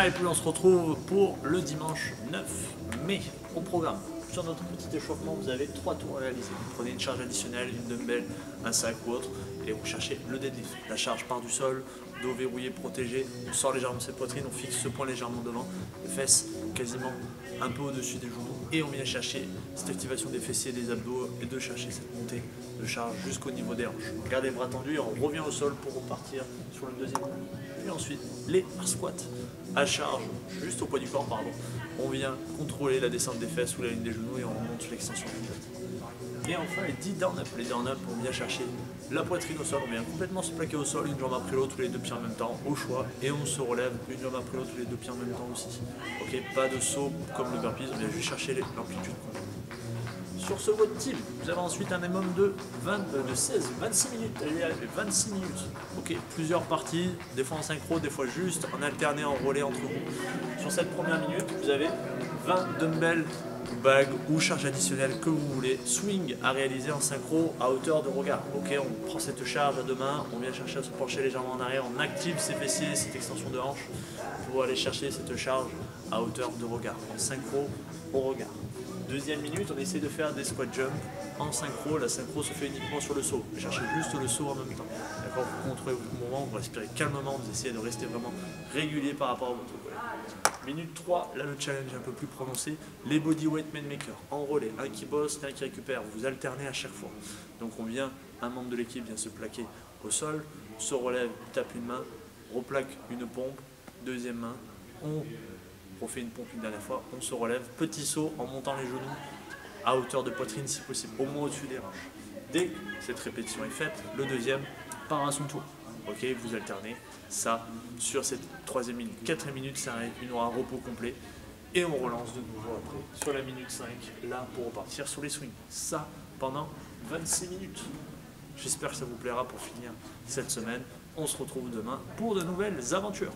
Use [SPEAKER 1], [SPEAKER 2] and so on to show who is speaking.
[SPEAKER 1] Ah, et puis on se retrouve pour le dimanche 9 mai au programme. Sur notre petit échauffement, vous avez 3 tours à réaliser. Vous prenez une charge additionnelle, une dumbbell, un sac ou autre, et vous cherchez le deadlift. La charge part du sol, dos verrouillé, protégé, on sort légèrement de cette poitrine, on fixe ce point légèrement devant, les fesses quasiment un peu au-dessus des genoux, et on vient chercher cette activation des fessiers, des abdos, et de chercher cette montée de charge jusqu'au niveau des hanches. Gardez les bras tendus et on revient au sol pour repartir sur le deuxième. Puis ensuite, les squats à charge, juste au poids du corps, pardon. On vient contrôler la descente des fesses sous la ligne des genoux et on remonte l'extension du tête. Et enfin, les 10 down-up. Les down-up, on vient chercher la poitrine au sol, on vient complètement se plaquer au sol, une jambe après l'autre, les deux pieds en même temps, au choix, et on se relève, une jambe après l'autre, les deux pieds en même temps aussi. Ok, pas de saut comme le burpees, on vient juste chercher l'amplitude complète. Sur ce votre team, vous avez ensuite un minimum de 26 minutes. Allez, 26 minutes. Ok, plusieurs parties, des fois en synchro, des fois juste en alterné, en relais entre vous. Sur cette première minute, vous avez 20 dumbbells, bagues ou charges additionnelles que vous voulez. Swing à réaliser en synchro à hauteur de regard. Ok, on prend cette charge à deux mains, on vient chercher à se pencher légèrement en arrière, on active ses fessiers, cette extension de hanche pour aller chercher cette charge à hauteur de regard. En synchro au regard. Deuxième minute, on essaie de faire des squat jump en synchro. La synchro se fait uniquement sur le saut. Vous cherchez juste le saut en même temps. D'accord, vous contrôlez votre mouvement, vous respirez calmement, vous essayez de rester vraiment régulier par rapport à votre collègue. Minute 3, là le challenge est un peu plus prononcé. Les bodyweight man makers en relais. Un qui bosse, un qui récupère. Vous alternez à chaque fois. Donc on vient, un membre de l'équipe vient se plaquer au sol, se relève, tape une main, replaque une pompe, deuxième main, on refait une pompe une dernière fois, on se relève, petit saut en montant les genoux à hauteur de poitrine si possible, au moins au-dessus des hanches. Dès que cette répétition est faite, le deuxième part à son tour. Ok, vous alternez ça sur cette troisième minute. Quatrième minute, c'est un repos complet et on relance de nouveau après sur la minute 5, là pour repartir sur les swings. Ça pendant 26 minutes. J'espère que ça vous plaira pour finir cette semaine. On se retrouve demain pour de nouvelles aventures.